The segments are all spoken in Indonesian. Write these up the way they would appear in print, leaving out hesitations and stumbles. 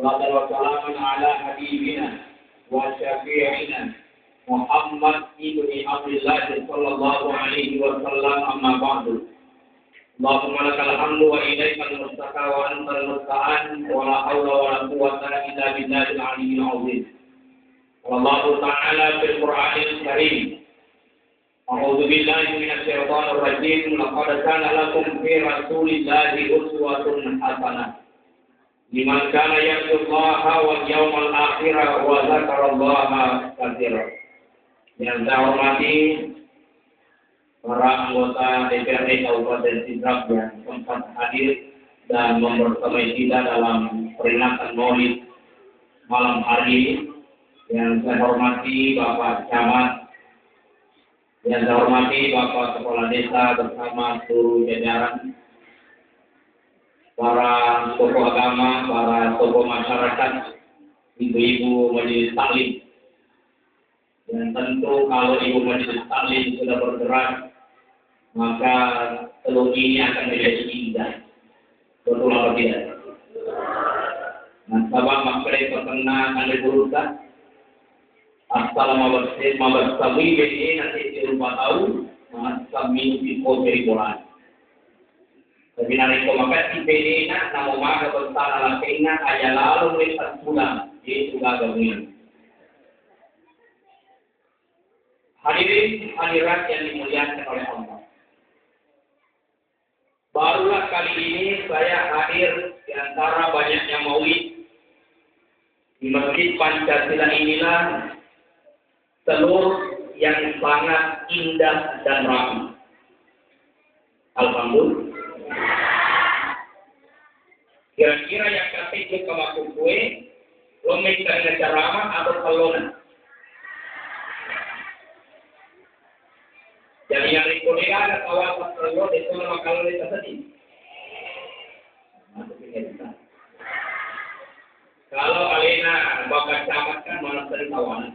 صلاة وسلاما على حبيبنا وشفيعنا محمد بن عبد الله صلى الله عليه وسلم أما بعد اللهم لك الحمد وإليك المستكى وأنت المستعان ولا حول ولا قوة إلا بالله العلي العظيم. والله تعالى في القرآن الكريم أعوذ بالله من الشيطان الرجيم لقد كان لكم في رسول الله أسوة حسنة لمن كان يرجو الله واليوم الآخر وذكر الله كثيرا. Yang saya hormati para anggota DPRD Kabupaten Sidrap yang sempat hadir dan membersamai kita dalam peringatan Maulid malam hari ini. Yang saya hormati Bapak Camat, yang saya hormati Bapak Kepala Desa bersama seluruh jajaran, para tokoh agama, para tokoh masyarakat, ibu-ibu majelis taklim. Dan tentu kalau ibu majelis taklim sudah bergerak, maka telur ini akan menjadi indah. Betul atau tidak? Nah, sahabat makhluk perkenan anda berusaha. Assalamualaikum warahmatullahi wabarakatuh. Nanti di rumah tahu, kami di kota Bolan. Tapi nanti maka si bedena nama maka bersama lakina ayat lalu melihat pulang di surga gamin. Hadirin hadirat yang dimuliakan oleh Allah. Barulah kali ini saya hadir di antara banyaknya maulid di Masjid Pancasila inilah telur yang sangat indah dan rapi. Alhamdulillah. Kira-kira yang kasih ke waktu kue, lo minta ceramah atau kalona. Jadi yang kolega ada kawan pas lo itu nama kalau kita sedih. Kalau Alena bapak camat kan mana sering kawan.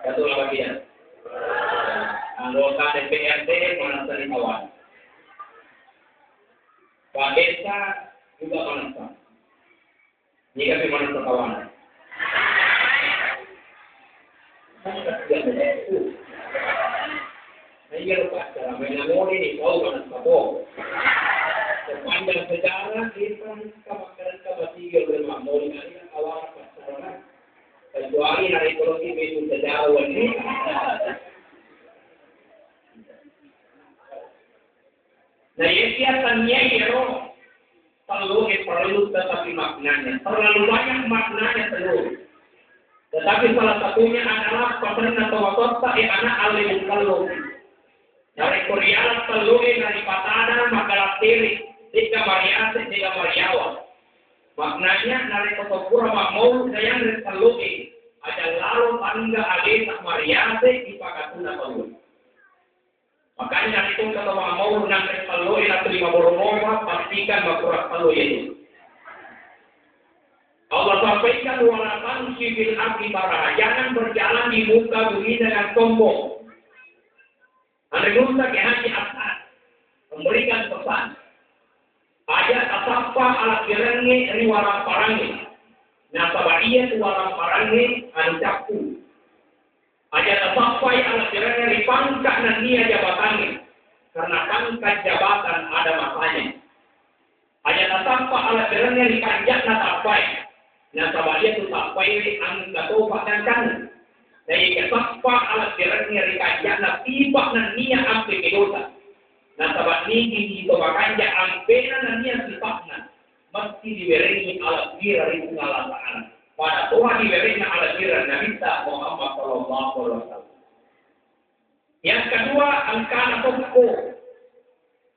Betul apa tidak? Anggota DPRD mana sering kawan. Pak Desa juga mana. Jika di mana kawan. Saya lupa cara menamor ini kau mana kau. Sepanjang sejarah kita kebakaran kebatiga bermakmur ini awal pasaran. Kecuali hari politik itu sejarah ini. Nah, isiannya itu perlu tetapi maknanya terlalu banyak maknanya telur. Tetapi salah satunya adalah pesan atau waktu anak alim telur. Dari Korea telur dari patada makalah tiri tiga variasi tiga variawan. Maknanya dari Kotopura Mamul yang dari telur ada lalu tangga ade tak variasi di pakatuna telur. Makanya itu kata Mamul nanti telur atau lima boroma pastikan makurat telur ini. Allah sampaikan walaupun sibil abdi barah, jangan berjalan di muka bumi dengan sombong. Anda muka ke hati atas, memberikan pesan. Ayat asapa alat gerangi riwarang parangi, nasabaiya riwarang parangi ancaku. Ayat asapa alat gerangi ripangka nanti jabatannya, karena pangkat jabatan ada masanya. Ayat asapa alat gerangi rikanjak nasapai. Nasabaiya itu sampai angka topak dan kanan. Dari kesapa alat geraknya rikajak na tiba na niya ampe kedosa. Nasabat ni di tobakannya ampe na niya sipakna. Mesti diberengi alat gira itu Allah Ta'ala. Pada Tuhan diberengi alat gira Nabi Muhammad Sallallahu Alaihi Wasallam. Yang kedua angkana toko.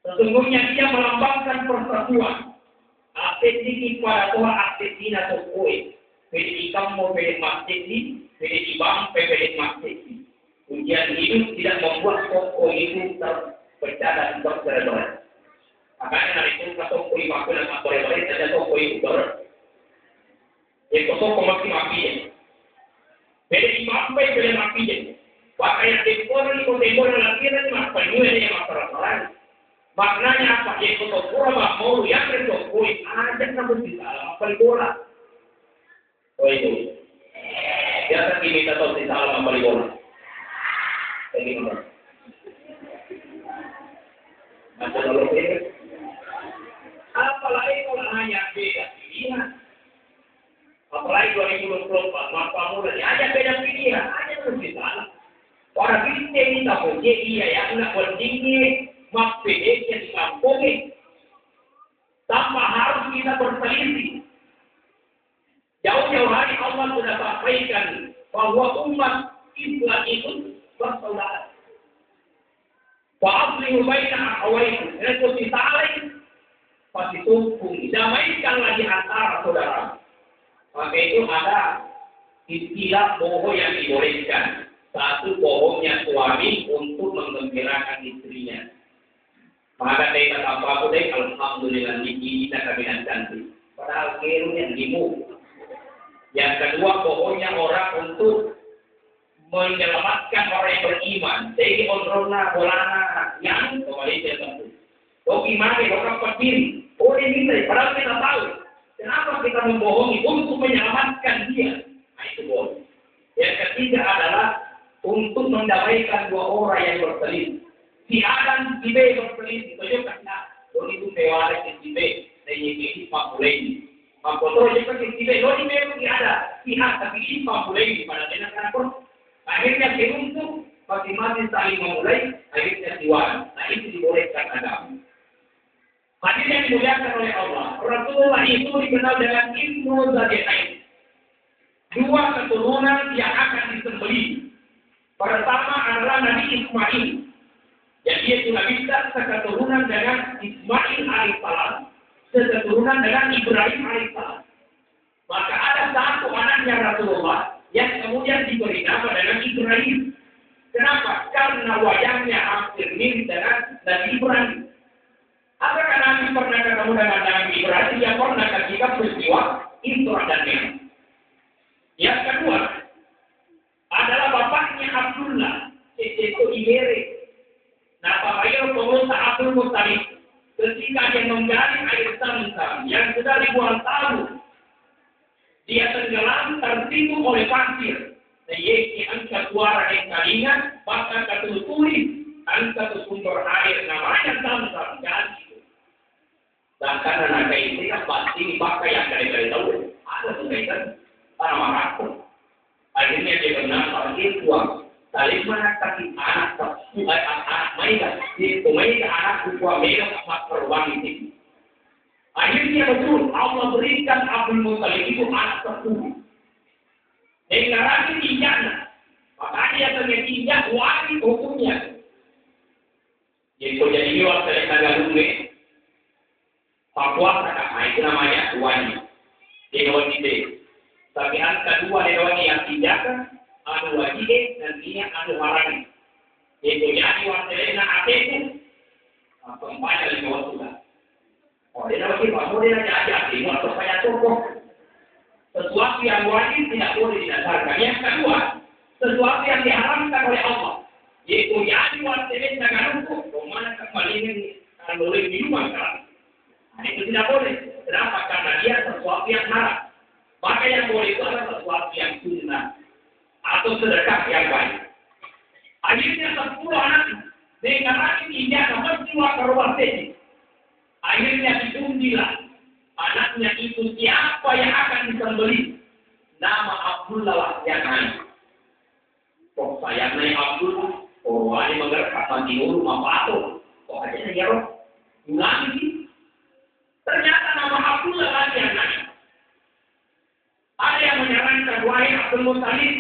Sesungguhnya dia melambangkan persatuan. Aktif ini pada Tuhan aktif ini atau kue. Pedi kamu pedi masjid ini, pedi bang pedi masjid ini. Ujian hidup tidak membuat toko itu terpecah dan terbelah. Makanya dari itu toko itu aku dan terbelah saja toko itu ber. Yang toko masih mati. Pedi bang pedi masjid. Pakaian tempor ini tempor lagi nanti mas penuh ini masalah. Maknanya apa? Yang kotor mau yang kotor ada namun di dalam pelbola. Oh itu. Biasa kita tahu si salam apa bola. Kayak gimana? Macam lalu ini. Apalagi kalau hanya beda pilihan. Apalagi 2024, maka muda hanya beda pilihan, hanya lebih salah. Orang kita ini tak punya iya yang nak berdiri, mak pilih yang di kampung ini. Tanpa harus kita berselisih. Jauh-jauh hari Allah sudah sampaikan bahwa umat Islam itu bersaudara. Wa'aslihu baina akhawaikum. Itu disaling pasti tumpung. Damaikan lagi antara saudara. Maka itu ada istilah bohong yang dibolehkan. Satu, bohongnya suami untuk menggembirakan istrinya. Maka dia kata apa-apa deh, alhamdulillah ini kita kabinet cantik. Padahal kelu yang dimu. Yang kedua, bohongnya orang untuk menyelamatkan orang yang beriman. Jadi ondrona, bolana, yang kembali dia tentu. Kau gimana? Kau dapat diri. Oh ini kita, padahal kita tahu. Kenapa kita membohongi? Untuk menyelamatkan dia. Nah itu bohong. Yang ketiga adalah untuk mendamaikan dua orang yang berselisih. Si A dan si B berselisih. Itu karena kalau itu pewara ke si B, dan ini Pak Mulai. Pak Kotor juga ke si B. Kalau ini memang ada si A, tapi ini Pak Mulai pada tenaga pun. Akhirnya beruntung masing-masing saling memulai. Akhirnya diwar. Nah itu dibolehkan agama. Hadis yang dimuliakan oleh Allah. Rasulullah itu dikenal dengan Ibnu Zadiqain. Dua keturunan yang akan disembelih. Pertama adalah Nabi Ismail. Jadi itu Nabi kita seketurunan dengan Ismail alaihissalam. Seketurunan dengan Ibrahim alaihissalam. Maka ada satu anaknya Rasulullah yang kemudian diberi nama dengan Ibrahim. Kenapa? Karena wajahnya hampir mirip dengan Nabi Ibrahim. Apakah Nabi pernah ketemu dengan Nabi Ibrahim? Dia pernah ketika peristiwa Isra dan Mi'raj. Yang kedua adalah bapaknya Abdullah, yaitu Ibere. Nah, bapaknya pengusaha Abdul Muttalib. Ketika dia menggali air Zamzam yang sudah ribuan tahun, dia tenggelam tertimbun oleh pasir. Yaitu angka suara yang kalingan, bahkan ketutupi angka sumber air namanya Zamzam. Dan karena naga ini kan pasti dipakai yang dari tahu ada sungai tanah marakun. Akhirnya dia benar lagi tuang. Tali mana kaki anak sungai anak mainan di sungai anak tua merah emas perwani ini. Akhirnya betul Allah berikan Abdul Muttalib itu anak tertutup. Dengan lagi tinjana, makanya yang terjadi wajib hukumnya. Jadi jadi waktu yang agak rumit. Papua kata, itu namanya wani. Dewan ide. Tapi kedua dewan yang dijaga, anu wajib dan ini anu marani. Itu jadi waktu nak itu, keempatnya lima waktu lah. Oh, dia wajib, kamu dia aja ini atau banyak tokoh. Sesuatu yang wajib tidak boleh didasarkan. Yang kedua, sesuatu yang diharamkan oleh Allah. Yaitu jadi waktu jangan lupa, kemana kembali ini kalau boleh minuman kan. Nah, itu tidak boleh. Kenapa? Karena dia sesuatu yang haram. Maka yang boleh itu adalah sesuatu yang sunnah atau sedekah yang baik. Akhirnya 10 anak dengan lagi tidak menjual ke rumah sini. Akhirnya diundilah anaknya itu siapa yang akan disembelih. Nama Abdullah yang naik. Kok saya naik Abdullah? Oh, ini menggerak mati dulu apa tuh? Kok aja saya roh? Ulangi sih. Ternyata nama Abdullah lagi yang naik. Ada yang menyarankan wahai Abdul Muttalib,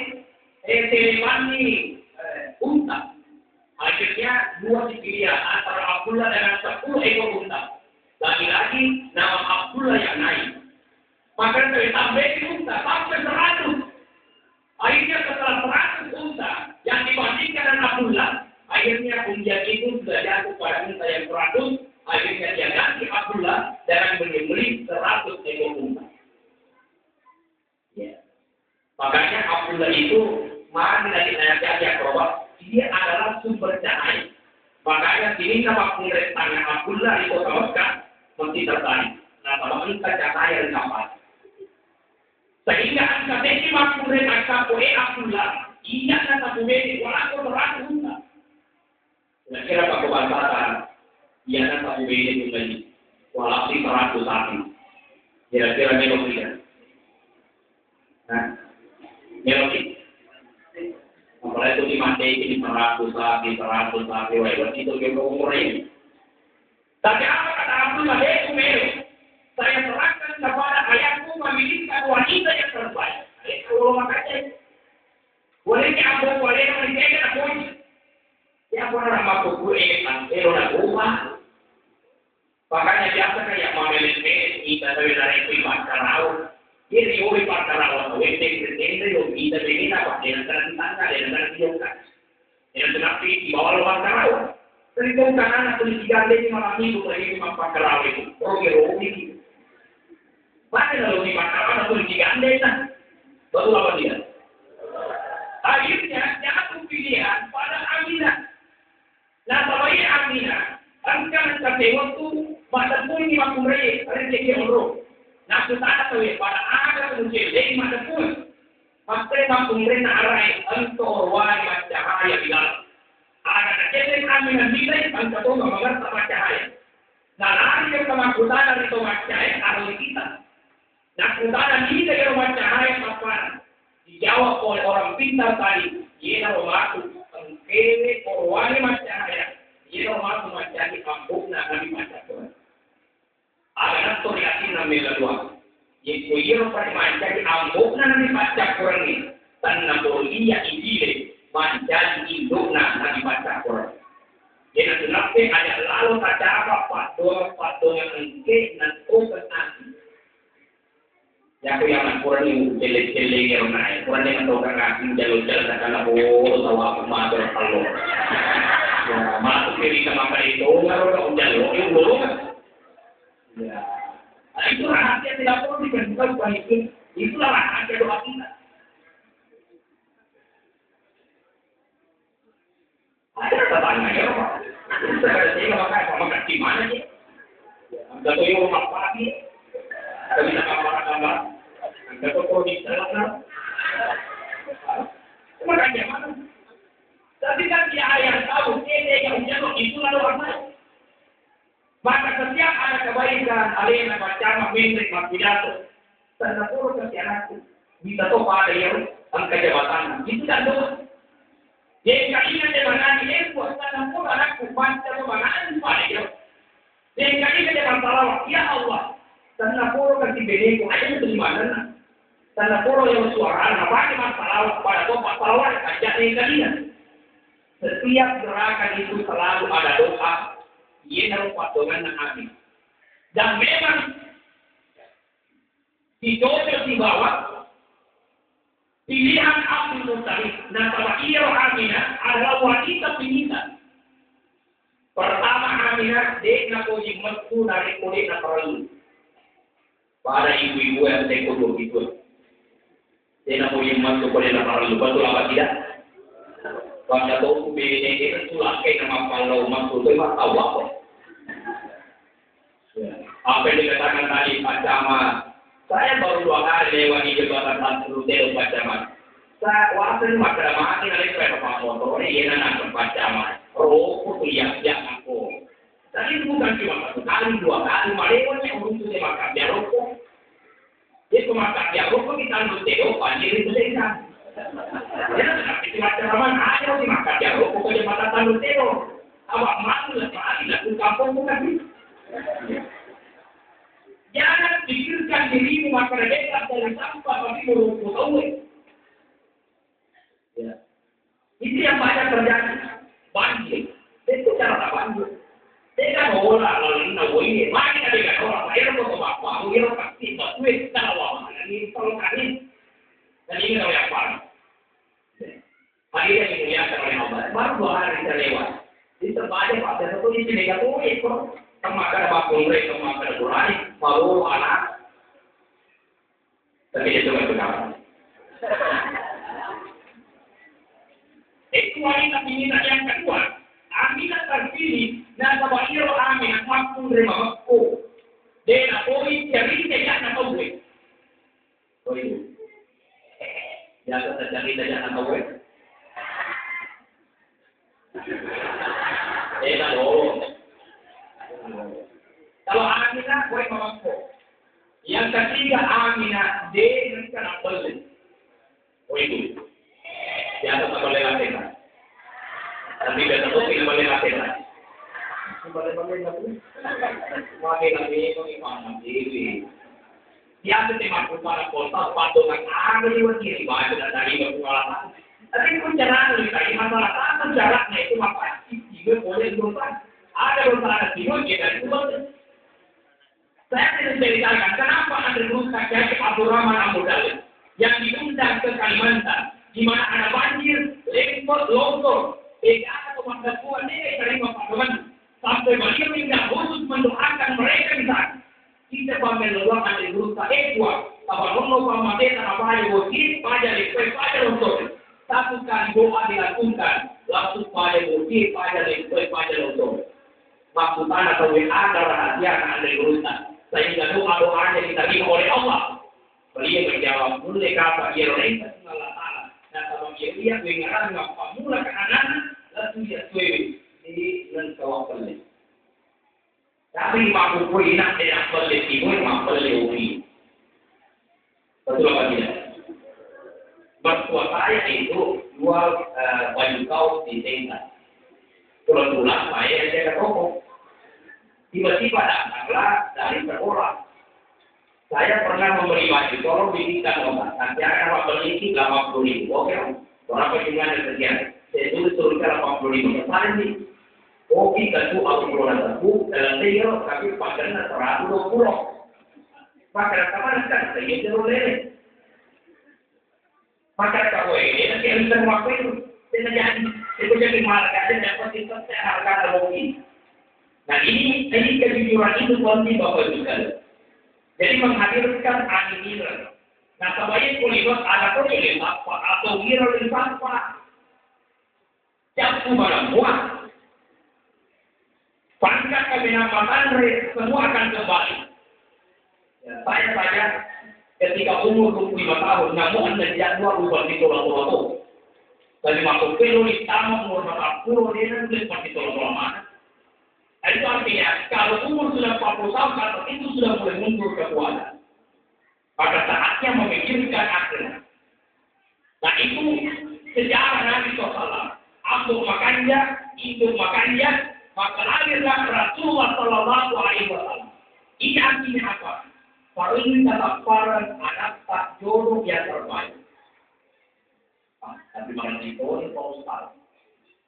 telemani unta. Akhirnya dua pilihan antara Abdullah dengan 10 ekor unta. Lagi-lagi nama Abdullah yang naik. Maka ditambahin unta sampai 100. Akhirnya setelah 100 unta yang dibandingkan dengan Abdullah, akhirnya undian itu sudah jatuh pada unta yang 100. Akhirnya dia ganti Abdullah dengan menyembelih 100 ekor unta. Ya. Makanya Abdullah itu mari dari ayat-ayat bahwa dia adalah sumber cahaya. Makanya sini nama pemerintahan Abdullah di kota Mekah mesti tertarik. Nah, kalau kita cahaya di kapal. Sehingga angka teki makmure angka poe akulah. Iya kata bumeni, wala ko terang unta. Kira-kira Pak Kepala iya kata bumeni kembali. Wala si 100 sapi. Kira-kira melodi ya. Nah, melodi. Apalagi itu dimati ini 100 sapi, lewat itu ke umur ini. Tapi apa kata Abdullah Umero? Saya serahkan kepada ayahku memilihkan wanita yang terbaik. Kalau makanya boleh diambil, boleh diberikan aku. Ya pernah mampu gue kan, nak rumah. Makanya biasa kayak memilih kita dari pribadi karau. Ini oleh para karau, wente itu yang kita ingin apa? Dengan tanda dengan diungkap. Dengan terapi di bawah luar karau. Dari kanan atau di tiga ini malam itu lagi cuma pak karau itu. Rogi. Mana kalau di karau atau di tiga itu? Betul apa tidak? Akhirnya jatuh pilihan pada Aminah. Nah, kalau ini Aminah, angkat sampai waktu masa pun 50 ringgit, rezeki orang. Nah, kita tahu pada ada muncul dari masa pun, masa 50 ringgit arai untuk orang cahaya di dalam. Ada kecil Aminah nilai angkat tu mengenai sama cahaya. Nah, lari ke kemakutan dari sama cahaya ahli kita. Nah, kemakutan nilai sama cahaya apa? Dijawab oleh orang pintar tadi, ia masuk engkau korwani macahaya, ia masuk macam kampung nak kami macam. Agar tu yakin nama dua, ia pada macam kampung nak kami macam orang ni, tanah boleh ini macam induk nak kami macam orang. Jadi kenapa ada lalu kata apa patuh yang engkau nak open ya aku yang kurang ini jelek-jelek yang naik kurang yang tahu kan asing jalur-jalur karena tahu apa matur kalau ya masuk kiri sama kali itu ngaruh ke jalur itu belum ya itu rahasia tidak perlu dikenal bukan itulah rahasia doa kita ada katanya ya Pak saya nggak makan di mana sih nggak tahu yang rumah pagi kami tak gambar-gambar, ada toko di sana. Makanya mana? Tapi kan dia yang tahu, dia yang jatuh itu lalu apa? Maka setiap ada kebaikan, alena macam menteri pidato, tanda puluh kesiananku, bisa tahu pada yang angka jabatan, itu dan doa. Jadi kalian jangan ini buat tanda puluh anakku baca kemanaan pada yang. Jadi kalian jangan salah, ya Allah. Tanah poro kan diberi aja itu di mana? Tanah poro yang suara, apa masalah pada topak salawat ajak kalian. Setiap gerakan itu selalu ada doa. Ia harus patungan hati. Dan memang dicocok di bawah pilihan Abdul Muttalib. Nah, kalau ia Aminah adalah wanita penita. Pertama Aminah dia nak uji metu dari kulit nak perlu. Pada ibu-ibu yang tekun itu, dia nak boleh masuk pada nama lupa tu apa tidak? Pada tu BND itu lakai nama kalau masuk tu mah tahu apa? Apa yang dikatakan tadi Pacama, saya baru 2 kali lewat di jembatan Tanjung Teo Pacama. Saya waktu macam mati nanti saya pakai motor ini nak Pacama. Rokok tu yang aku. Tapi itu bukan cuma 1 kali, 2 kali, malewanya untuk dia makan dia rokok. Dia makan dia rokok di Tanjung Teo, banjir itu saya. Ya, tapi cuma cara ada di makan dia rokok ke jembatan Tanjung Teo. Awak malu lah, lalu kampung bukan. Jangan pikirkan dirimu makan dekat dari sampah, tapi merokok tahu. Ya. Itu yang banyak terjadi. Banjir. Itu cara banjir. Dia orang lalu nak boleh, mari kita dengar orang lain atau bapa, orang pasti betul tahu ini kalau kami, dan ini kalau yang paling, hari ini dimuliakan oleh Allah, baru 2 hari terlewat, di sebagai pada satu di sini kan tu itu, kemakan bapa mereka kemakan bulan, baru anak, tapi itu betul. Itu wanita pengingat yang kedua. Aminah terpilih dan sabahiro Aminah mampu menerima makku. Dan apoi cerita yang nak tahu. Biasa terjadi jangan tahu. Dong. Kalau Aminah, gue mampu. Yang ketiga Aminah, D yang kena beli. Oh itu. Biasa tak boleh lakukan. Tapi biasa tu tidak boleh lakukan. Boleh lagi itu iman diri. Biasa tema para kota patungan ada di kiri baca dari pengalaman. Tapi pun cara dari masalah apa jaraknya itu apa? Juga boleh berubah. Ada beberapa tidur kita itu betul. Saya tidak ceritakan kenapa ada rusak jadi Abdurrahman Abu Dalib yang diundang ke Kalimantan, di mana ada banjir, longsor, ada pemakaman ini dari pemakaman sampai beliau tidak khusus mendoakan mereka di sana. Kita pakai luang ada rusak ekwa, apa nono pamatena apa yang bukti pada lekoi pada longsor. Satu kali doa dilakukan, langsung pada bukti pada lekoi pada longsor. Waktu tanah atau ada rahasia akan ada urusan. Sehingga doa-doanya diterima oleh Allah. Beliau menjawab, mulai kata dia renta Allah Ta'ala. Dan kalau dia lihat dengaran apa mula ke anak, lalu dia suwe di lengkawak beli. Tapi mampu puinak tidak beli timur, mampu beli ubi. Betul apa tidak? Mertua saya itu jual baju kaos di Tengah. Kebetulan saya ke toko. Tiba-tiba datanglah dari sekolah. Saya pernah memberi baju, tolong belikan obat. Nanti akan beli 80.000. Oke, berapa jumlahnya sekian? Saya turunkan 80.000. Misalnya nih, kopi tentu Al-Quran tersebut dalam tinggal, tapi pakarnya 120. Pakar kemana kan? Saya jauh lele. Pakar kau ini nanti yang bisa waktu itu. Itu jadi marga dan dapat itu saya harga lagi. Nah ini kejujuran itu penting Bapak juga. Jadi menghadirkan animir. Nah sebagai kulibat ada kulibat apa atau wiral apa? Jatuh pada muat. Pangkat kebenamatan semua akan kembali. Ya, saya saja ketika umur 25 tahun, namun sejak 2 ubah di tolong-tolong. Dari masuk pelu di tamu umur 40 dia nanti seperti tolong-tolong. Itu artinya, kalau umur sudah 40 tahun ke atas itu sudah mulai muncul kekuatan. Pada saatnya memikirkan akhirat. Nah itu sejarah Nabi SAW. Aku makannya, induk makannya, maka lahirlah Rasulullah SAW. Ini artinya apa? Para ini kata para anak tak jodoh yang terbaik. Tapi malam itu Pak Ustaz.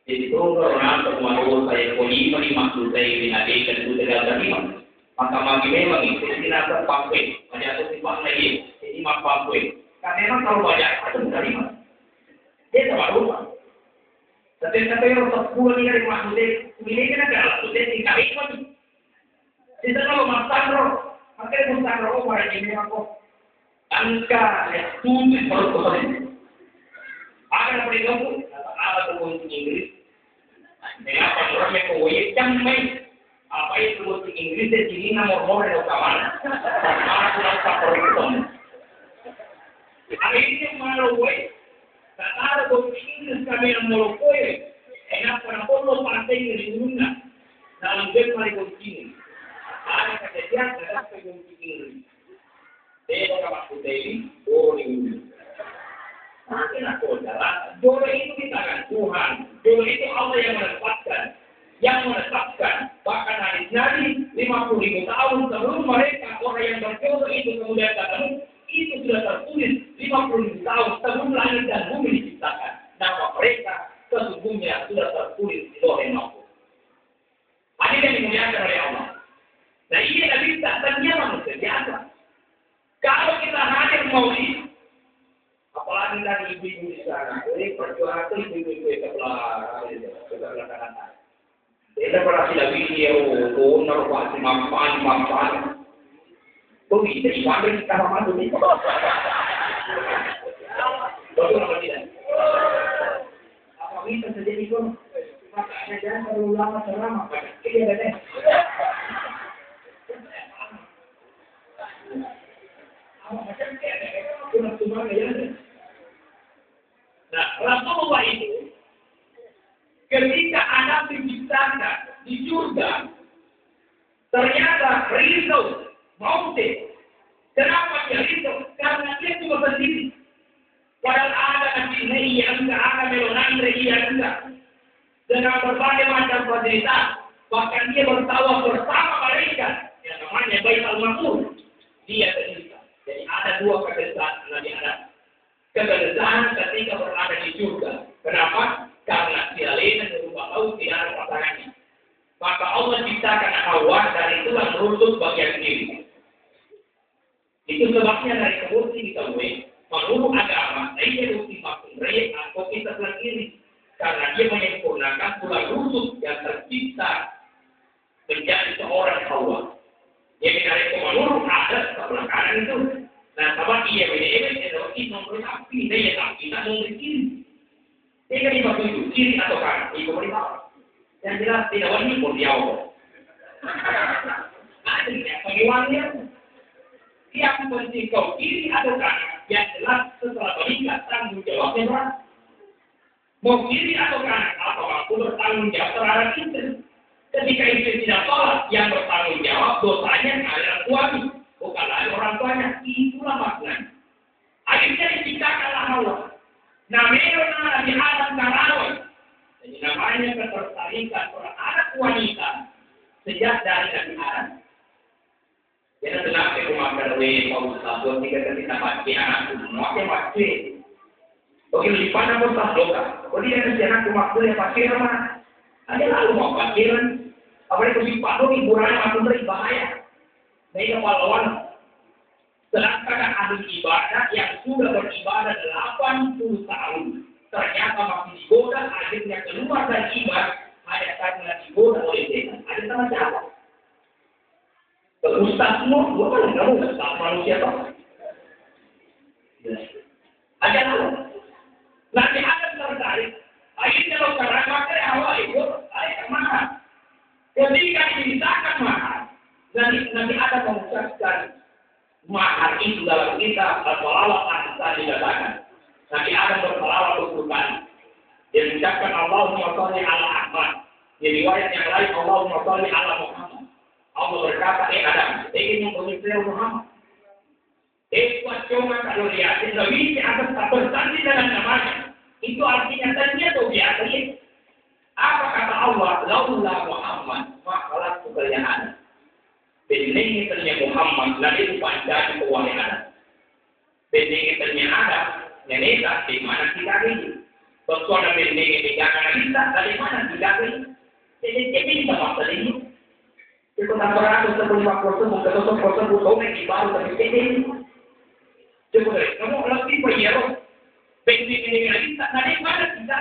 Jadi orang termasuk saya kelima di maksud saya binadi dan itu tidak terima. Maka bagi memang itu tidak terpakai. Banyak itu sifat lagi. Ini mak pakai. Karena memang kalau banyak itu tidak terima. Dia tak lupa. Tapi orang sepuluh ni dari maksudnya ini kan adalah maksudnya tinggal ikut. Jadi kalau masak roh, maka masak roh pada ini aku angka yang tujuh persen. Akan beritahu ada tuh Inggris. Mengapa orang yang kawin jamai? Apa itu bahasa Inggris di sini nomor yang kawan? Mana sudah tak perlu. Akhirnya malu. Tak ada bahasa Inggris kami yang malu. Enak pada polo partai di dunia dalam berbagai kunci. Ada kejadian dalam kunci Inggris. Dia orang putih, orang Inggris. Makin aku adalah jodoh itu di tangan Tuhan. Jodoh itu Allah yang menetapkan. Bahkan hadis Nabi 50.000 tahun sebelum mereka orang yang berjodoh itu kemudian ketemu, itu sudah tertulis 50.000 tahun sebelum langit dan bumi diciptakan. Nama mereka sesungguhnya sudah tertulis di Lauh Mahfuz. Hadis yang dimuliakan oleh Allah. Nah ini tidak bisa ternyata manusia biasa. Kalau kita hadir maulid, apalagi dari ibu-ibu di sana, ini perjuangan ibu-ibu sebelah kanan. Kita pernah tidak video, donor, pasti mampan. Kok bisa dipanggil kita mampan ini? Betul apa tidak? Apa bisa terjadi itu? Makanya jangan terlalu lama ceramah. Ini benar. Apa macam ni? Cuma ya. Nah, Rasulullah itu ketika Adam diciptakan di surga, ternyata ridho, maute. Kenapa dia ridho? Karena dia cuma sendiri. Padahal ada nanti iya enggak, ada melonandre iya enggak. Dengan berbagai macam fasilitas, bahkan dia bertawaf bersama mereka yang namanya Baitul Ma'mur. Dia terlibat. Jadi ada dua kebesaran Nabi Adam. Kebesaran ketika berada di surga. Kenapa? Karena dia lain merubah laut tidak ada pasangannya. Maka Allah ciptakan Hawa dari tulang rusuk bagian kiri. Itu sebabnya dari kebursi diketahui menurut agama, saya bukti maksud raya atau kita sebelah kiri. Karena dia menyempurnakan tulang rusuk yang tercipta menjadi seorang Hawa. Jadi dari itu menurut ada sebelah kanan itu. Nah, sama dia ini nomor api, dia tak kita nomor kiri. Dia kan dimaksud itu kiri atau kanan, itu beritahu. Yang jelas tidak wajib pun dia Allah. Ada yang pengiwannya. Dia mesti kau kiri atau kanan. Yang jelas setelah menikah tanggung jawabnya berat. Mau kiri atau kanan, atau aku bertanggung jawab terhadap istri. Ketika istri tidak sholat, yang bertanggung jawab dosanya adalah suami, bukanlah orang tuanya. Itulah maknanya. Akhirnya diciptakanlah Hawa. Namanya Nabi Adam Karawan. Jadi namanya ketertarikan orang anak wanita sejak dari Nabi Adam. Jadi kenapa aku makan mau sabun jika kita mati anak mau mati. Oke, di mana pun tak doa. Kalau dia nanti anak rumah kuliah pasir mana? Ada lalu mau pasiran. Apalagi si Pak Doni hiburannya masuk beri bahaya. Mereka pahlawan. Sedangkan ahli ibadah yang sudah beribadah 80 tahun. Ternyata masih digoda, akhirnya keluar dari ibadah. Hanya karena digoda oleh setan. Ada sama siapa? Ustaz semua, bukan kamu Ustaz manusia toh. Ada lalu. Nanti Adam tertarik. Akhirnya kalau karena pakai Hawa itu, ada kemana? Ketika dimintakan mahar, nanti ada mengucapkan mahar itu dalam kitab al-Falawat Ahsan dikatakan. Nanti ada bersalawat berkurban. Dia mengucapkan Allahumma sholli ala Ahmad. Di riwayat yang lain Allahumma sholli ala Muhammad. Allah berkata, Adam, ingin mempercayai Muhammad. Kuat cuma kalau lihat, lebih di atas tak bersanding dalam namanya. Itu artinya tadinya atau biasa ini. Apa kata Allah? Laulah Muhammad, makalah kekayaan. Bening ternyata Muhammad, lalu panjang kewalian. Bening ternyata ada, nenek di mana kita ini. Bersuara bening di jangan kita, dari mana kita ini. Jadi sama tadi. Itu tak beratus 75%, ke 100% bukan yang baru tapi ini. Coba kamu lebih berjauh. Bening ini kita, dari mana kita?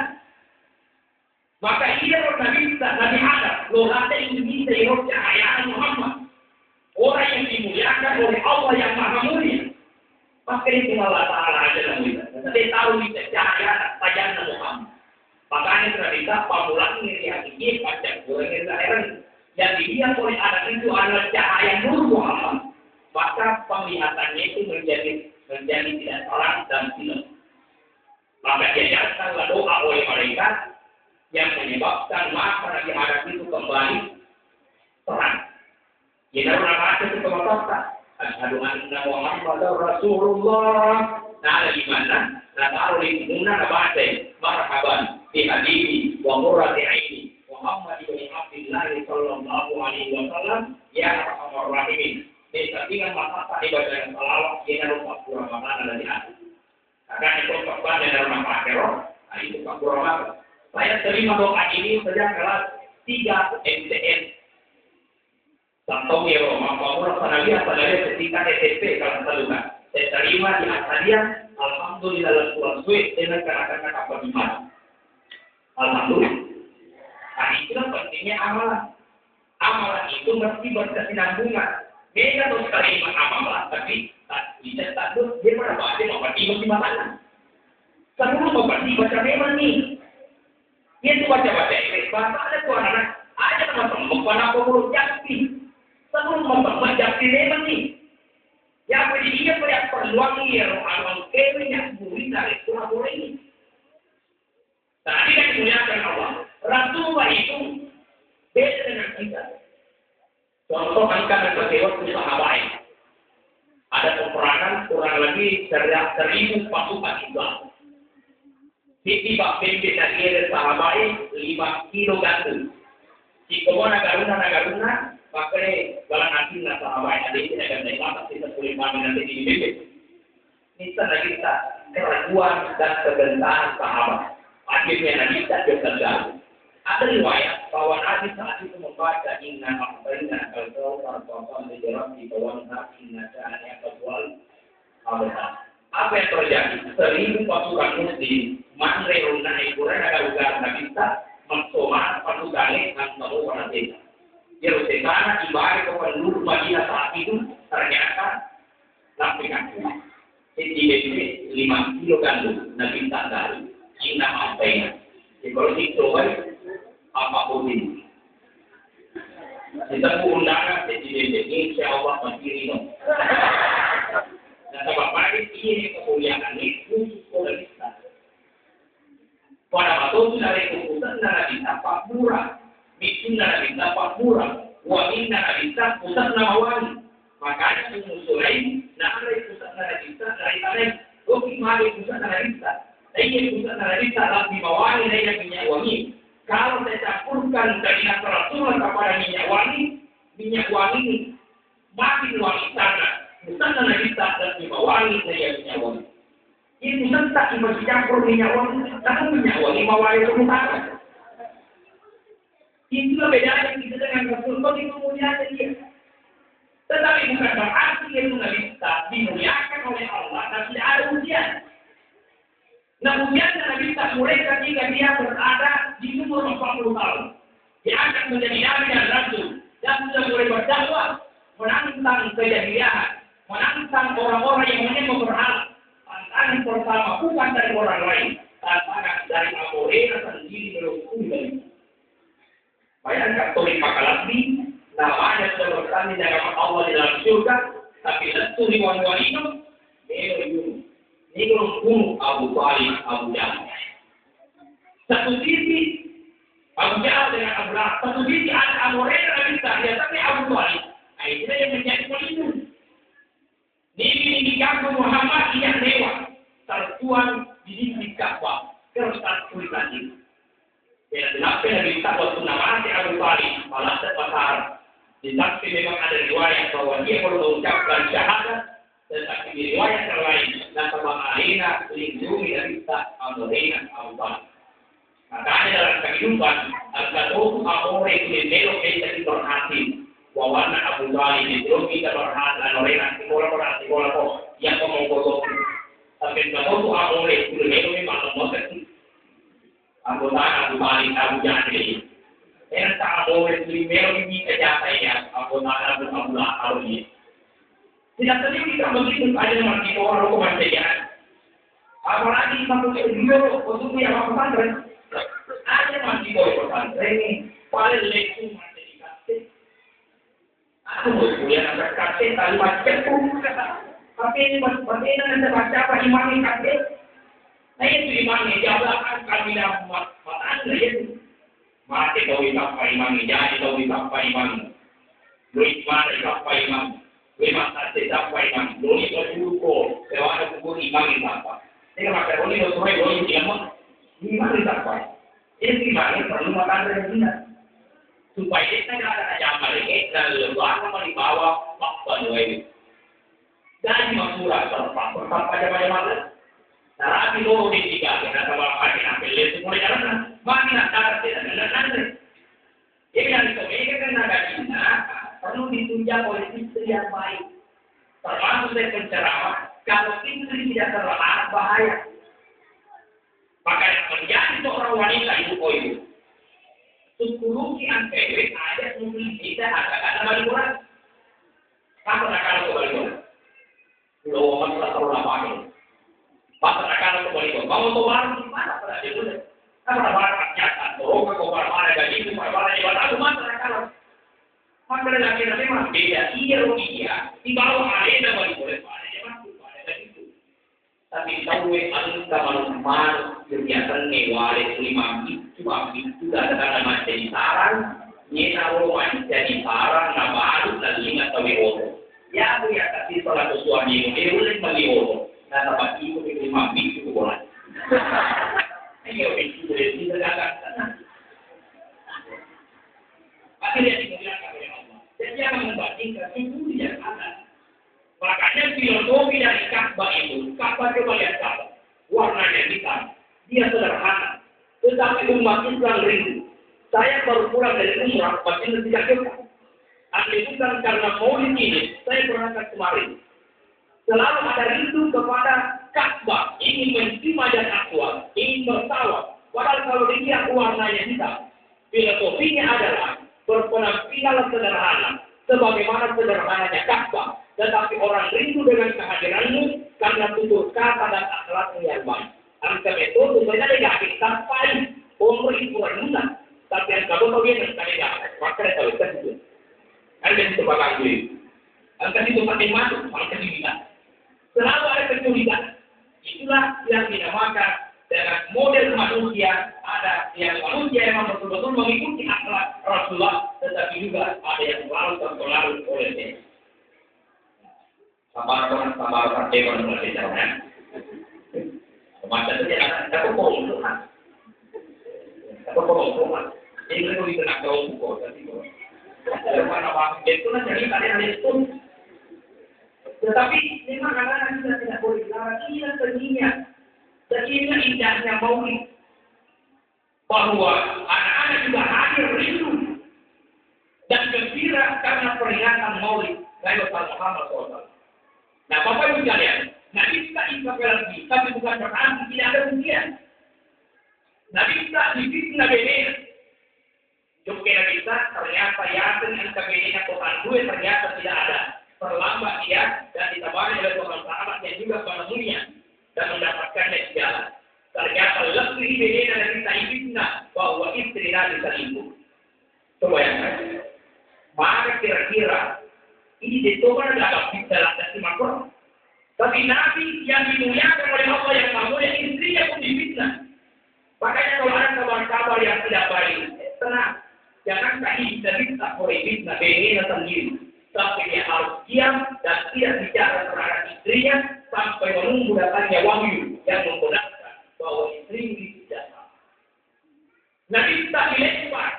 Maka ia Nabi Nabi Adam, Lorata Indonesia yang cahaya Muhammad. Orang yang dimuliakan oleh Allah yang Maha Mulia. Maka itu Allah Ta'ala aja yang mulia. Tapi tahu itu cahaya tajam Muhammad. Makanya ternyata pamulan ini yang ini pajak goreng heran. Yang dilihat oleh anak itu adalah cahaya Nur Muhammad. Maka penglihatannya itu menjadi tidak terang dan silam. Maka diajarkanlah doa oleh mereka yang menyebabkan mata Nabi Adam itu kembali terang. Kita berapa itu kemana? Asyhadu anna Muhammadar Rasulullah. Nah, ada di mana? Nah, taruh di mana bahasa marhaban di hadibi wa qurrati aini Muhammad bin Abdullah sallallahu alaihi wasallam ya arhamar rahimin. Di samping mata ibadah yang salawat kita lupa Ramadan dari hati. Akan itu kepada dalam pakaian, itu Pak Ramadan. Saya terima doa ini sejak kelas 3 MTN. Santong ya Roma, Maulah Sanawiyah Sanawiyah ketika SMP kelas 1. Saya terima di Asadia, Alhamdulillah lalu sulit dengan kata-kata beriman. Alhamdulillah. Nah itulah pentingnya amalan. Amalan itu mesti berkesinambungan. Beda tuh terima amalan, tapi bisa takut dia pada baca mau pergi di mana? Sebelum mau pergi baca memang nih. Dia itu baca-baca Inggris, bahasa ada tuan anak, ada teman-teman, pada pengurus jakti. Sebelum membangun jakti memang nih. Yang beri dia pada peluang ini, orang kewin yang murid dari Surabaya ini. Tadi kan dimuliakan Allah. Rasulullah itu beda dengan kita. Contoh angka dan waktu sahabat. Ada peperangan kurang lebih 1.000 pasukan Islam. Tiba pimpin dari sahabat 5 kilo gandum. Jika nagaruna, pakai balang hati na sahabat ada ini akan dapat kita boleh pahami nanti di bibit. Kita lagi kita keraguan dan kegentaran sahabat. Akhirnya Nabi tak berkata. Ada riwayat bahwa Nabi saat itu membaca inna a'tayna al-kawthar faqam li rabbi tawanna inna sha'ani aqwal abada. Apa yang terjadi? 1.000 pasukan muslim manrerun naik kurang agar Nabi tak maksoma pasukan yang tahu wana desa. Yerusalem ibarat kepada seluruh Madinah saat itu ternyata lapikan. Jadi 5 kilo gandum Nabi tak dari inna a'tayna. Jadi kalau itu apapun ini. Kita undangan presiden ini, insya Allah mandiri. Dan sebab baik ini kemuliaan ini khusus oleh kita. Pada waktu itu dari keputusan dari tapak murah, bikin dari tapak murah, wamin dari tapak pusat nama wali. Makanya musuhin, dari pusat dari tarik, oke mari pusat dari tapak. Ini pusat dari tapak di bawah ini yang minyak wangi. Kalau saya campurkan dari Rasulullah kepada minyak wangi ini makin wangi sana. Bukan karena kita dan minyak wangi dari minyak wangi. Ini bukan tak cuma dicampur minyak wangi, tapi minyak wangi mawari itu utara. Itulah bedanya kita dengan Rasulullah itu muliakan dia. Tetapi bukan berarti itu nggak bisa dimuliakan oleh Allah dan tidak ada ujian. Nah, ujian Nabi tak mereka jika dia berada di umur 40 tahun. Dia akan menjadi nabi dan rasul dan sudah mulai berdakwah menantang kejahilian, menantang orang-orang yang hanya berhala. Tantangan pertama bukan dari orang lain, tantangan dari Aborena sendiri berhukum dari. Bayangkan Tolik Makalabdi, namanya sudah bertanding dengan Allah di dalam surga, tapi tentu di wanita itu, ini bunuh Abu Talib, Abu Jahal. Satu sisi Abu Jahal dengan Abu Lahab, satu sisi ada Abu Hurairah dan Isa, tapi Abu Talib. Itu yang menjadi pelindung. Ini kampung Muhammad yang lewat, tertuang di dinding Ka'bah, kertas tulisan ini. Dan kenapa Nabi Isa waktu namanya Abu Talib, malah terpasar. Di samping memang ada riwayat bahwa dia perlu mengucapkan syahadat. Tetapi di riwayat yang lain, nasabah alina lindungi dari kita Aborena Al-Bani. Makanya dalam kehidupan, al-Qadru Amore itu belok kita diperhati. Wawana Abu Talib itu kita berhati Aborena, orang-orang yang ngomong kotor. Tapi Qadru Amore itu belok memang lemot. Abu Talib, Abu Jahal. Yang tak Amore itu belok ini kejahatan Abu Talib, Abu Lahab. Tidak tadi kita begitu saja masih orang hukuman sejarah. Apalagi masuk ke Euro untuk yang pesantren, ada masih pesantren ini paling leksu masih dikasih. Aku kuliah sampai kasih tadi macam pun kata. Tapi ini masih berbeda dengan baca apa imam ini kasih. Nah itu imamnya jawabkan kami dalam mata itu. Mati tahu apa imamnya, jadi tahu apa imamnya. Luis mana apa imamnya. Memang tak sampai imam, doni bersyukur, lewat ada kubur imam itu apa? Ini maka doni bersyukur, doni imam itu apa? Ini imam perlu makan rezeki. Supaya kita tidak ada ajaran lagi dan lebar sama di bawah apa itu. Dan maksudnya terpaksa sampai jam-jam. Nah, lagi dulu di tiga, kita sama lagi ambil itu mulai jalan. Makin ada tidak ada. Ini yang disampaikan ada Cina. Perlu ditunjang oleh istri yang baik. Termasuk dari penceramah, kalau istri tidak terlalu bahaya. Maka yang menjadi seorang wanita itu. Sepuluh kian cewek ada mungkin tidak ada balik kurang. Apa nak kalau balik kurang? Belum masalah terlalu lama. Apa nak kalau balik kurang? Kamu tuh baru di mana pada itu? Apa nak baru nyata? Oh, kau baru mana gaji itu? Baru di mana? Aku masalah kalau. Maka laki-laki memang beda, iya, di bawah ada balik boleh pada dia masuk pada itu. Tapi tahu gue anu kamar kegiatan ngewale 5 cuma itu ada macam di sarang nyena roman jadi sarang na baru na linga tawi oro ya aku ya kasih salah suami ini boleh beli oro na dapat itu 5 itu boleh ayo itu boleh dilakukan akhirnya dimuliakan oleh Allah dan jangan membandingkan itu yang ada. Makanya filosofi dari Ka'bah itu, Ka'bah coba lihat Ka'bah, warnanya hitam, dia sederhana, tetapi umat Islam rindu. Saya baru pulang dari umrah, masih tidak cukup. Andai bukan karena maulid ini, saya berangkat kemarin. Selalu ada rindu kepada Ka'bah, ingin mencium dan akwa, ingin bertawa. Padahal kalau dilihat warnanya hitam, filosofinya adalah berpenampilan sederhana, sebagaimana sederhananya Ka'bah. Tetapi orang rindu dengan kehadiranmu karena tutur kata dan akhlakmu yang baik. Angka itu sebenarnya tidak sampai umur itu rendah. Tapi yang kamu tahu yang sekali dah, maka dia tahu itu. Ada yang sebagai gue. Angka itu makin masuk, makin bisa. Selalu ada kecurigaan. Itulah yang dinamakan dengan model manusia. Ada yang manusia yang betul-betul mengikuti akhlak Rasulullah, tetapi juga ada yang selalu terpengaruh olehnya. Sabar partai berbagai jalan. Semacam itu ya, tak perlu Tuhan. Ini perlu dikenakan hukum. Tapi mana bang itu lah jadi kalian itu. Tetapi memang anak-anak kita tidak boleh dilarang. Inilah seninya. Dan inilah indahnya maulid. Bahwa anak-anak juga hadir rindu dan gembira karena peringatan maulid dari Muhammad SAW. Nah, Bapak Ibu sekalian, Nabi kita lagi, tapi bukan berarti tidak ada ujian. Nabi kita difitnah bedanya. Jumlah kita ternyata yakin yang kebenaran Quran gue ternyata tidak ada. Terlambat dia dan ditabari oleh seorang sahabat yang juga menemuinya dan mendapatkannya di jalan. Ternyata lebih bedanya dari kita fitnah bahwa istri Nabi selingkuh. Coba yang lain. Maka kira-kira ini ditobar dalam dalam makhluk. Tapi Nabi yang dimuliakan oleh Allah yang maha istrinya pun difitnah. Makanya kalau ada kabar-kabar yang tidak baik, tenang. Jangan kali kita oleh fitnah beda sendiri. Tapi dia harus diam dan tidak bicara terhadap istrinya sampai menunggu datangnya wahyu yang membenarkan bahwa istri tidak sama. Nabi kita dilempar.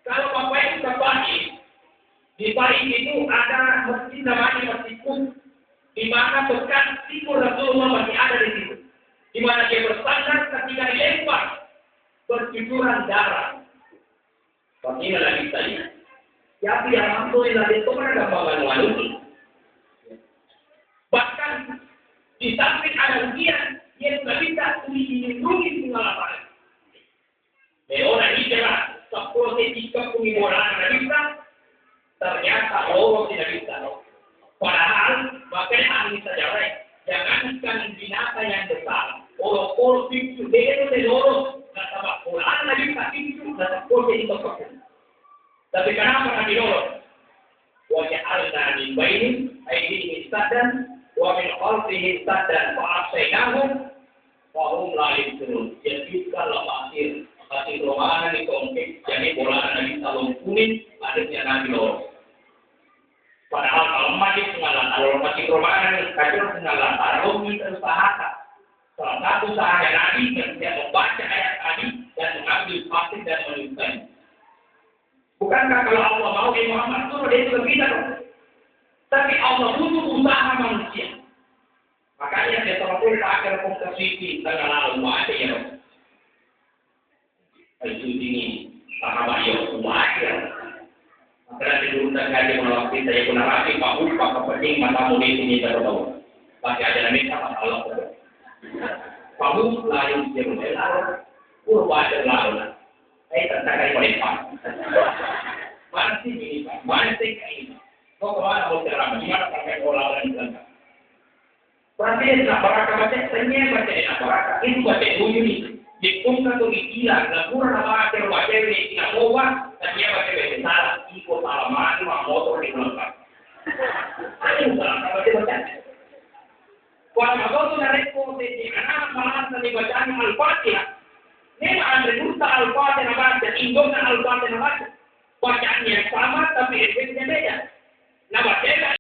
Kalau Bapak Ibu kembali di Paris itu ada masjid namanya Masjid Qudus, di mana bekas timur Rasulullah masih ada di situ. Di mana dia bersandar ketika dilempar bercucuran darah. Begini lagi tadi. Siapa yang alhamdulillah itu ada gambaran manusia. Bahkan di samping ada ujian, dia juga bisa dilindungi pengalaman. Orang hijrah, seproses kepemimpinan kita. Ternyata Allah tidak bisa. Padahal, makanya ahli sejarah, jangankan binatang yang besar. Orang-orang itu, dia itu lorong. Nasabah Quran lagi tak itu, nasabah Quran itu kepun. Tapi kenapa kami lorong? Waja'alna min baini aydihim saddan wa min khalfihim saddan fa'asyainahum wa hum la yubsirun. Jadi kalau masih romanan di konflik, jadi bola Nabi Salom kuning, adanya Nabi lorong. Padahal kalau masih pengalan, kalau masih romanan, kacau pengalan, kalau kita usahakan. Salah satu usaha Nabi yang dia membaca ayat tadi dan mengambil pasir dan menuliskan. Bukankah kalau Allah mau di Muhammad suruh dia juga bisa dong? Tapi Allah butuh usaha manusia. Makanya dia terlalu akhir posisi dengan lalu ada ya. Itu ini sahabat yang akhir. Karena diuruskan gaji menolak kita yang benar hati Pak Upah kepenting matamu di sini terlalu. Tapi ada nama sama Allah. Pak Upah lain dia berlalu. Purba berlalu. Terkait mereka. Masih ini Pak. Masih ini. Kau kemana mau ceramah? Gimana pakai bola dan belakang? Berarti nak baraka baca senyap baca nak baraka. Itu baca dulu ni. Dikumkan tu ikilah. Lakukan apa yang baca ni tidak muat. Dan dia baca salah. Ikut alamat motor di belakang. Itu salah baca. Kalau bago na report karena malah tadi bacaan Al-Fatihah. Ini ada dusta Al-Fatihah baca, indong Al-Fatihah baca. Bacaannya sama tapi efeknya beda. Nah, baca